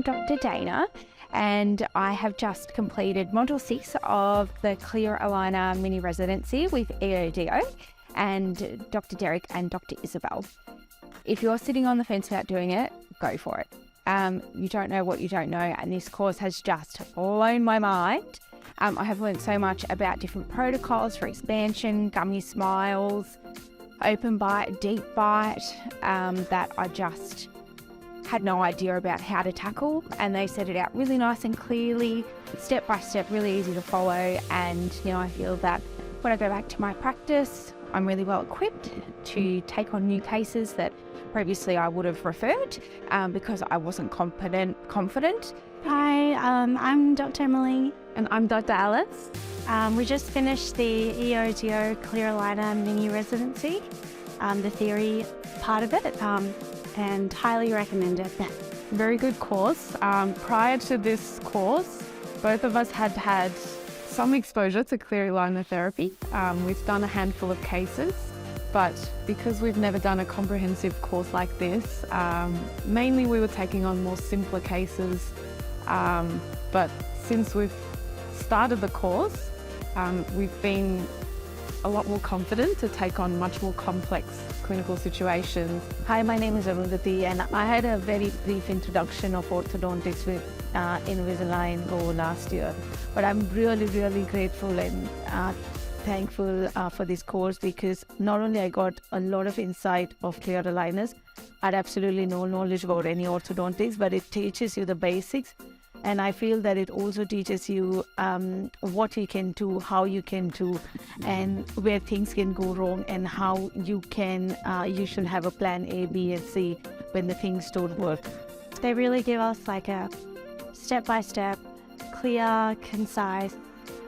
Dr. Dana, and I have just completed Module 6 of the Clear Aligner Mini-residency with EODO and Dr. Derek and Dr. Isabel. If you're sitting on the fence about doing it, go for it. You don't know what you don't know, and this course has just blown my mind. I have learned so much about different protocols for expansion, gummy smiles, open bite, deep bite, that I just had no idea about how to tackle, and they set it out really nice and clearly, step by step, really easy to follow. And I feel that when I go back to my practice, I'm really well equipped to take on new cases that previously I would have referred because I wasn't confident. Hi, I'm Dr. Emily. And I'm Dr. Alice. We just finished the EODO Clear Aligner Mini-residency, the theory part of it, and highly recommend it. Very good course. Prior to this course, both of us had some exposure to clear aligner therapy. We've done a handful of cases, but because we've never done a comprehensive course like this, mainly we were taking on more simpler cases. But since we've started the course, we've been a lot more confident to take on much more complex clinical situations. Hi, my name is Arundhati, and I had a very brief introduction of orthodontics with Invisalign over last year. But I'm really, really grateful and thankful for this course, because not only I got a lot of insight of clear aligners, I had absolutely no knowledge about any orthodontics, but it teaches you the basics. And I feel that it also teaches you what you can do, how you can do, and where things can go wrong, and how you should have a plan A, B, and C when the things don't work. They really give us like a step-by-step, clear, concise,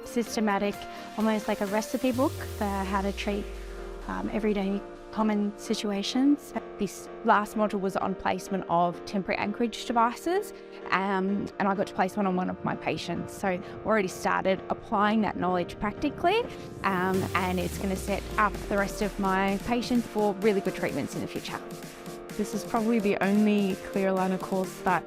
systematic, almost like a recipe book for how to treat everyday common situations. This last module was on placement of temporary anchorage devices, and I got to place one on one of my patients. So already started applying that knowledge practically, and it's going to set up the rest of my patients for really good treatments in the future. This is probably the only clear aligner course that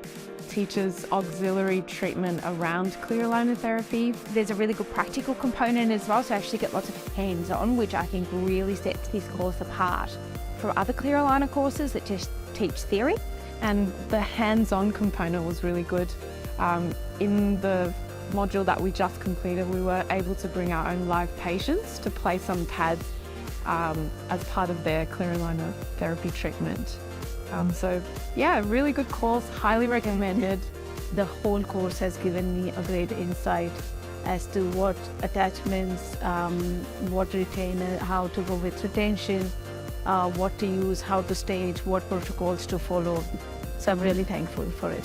teaches auxiliary treatment around clear aligner therapy. There's a really good practical component as well, so I actually get lots of hands-on, which I think really sets this course apart from other clear aligner courses that just teach theory. And the hands-on component was really good. In the module that we just completed, we were able to bring our own live patients to place some pads as part of their clear aligner therapy treatment. So yeah, really good course, highly recommended. The whole course has given me a great insight as to what attachments, what retainer, how to go with retention, what to use, how to stage, what protocols to follow. So I'm really thankful for it.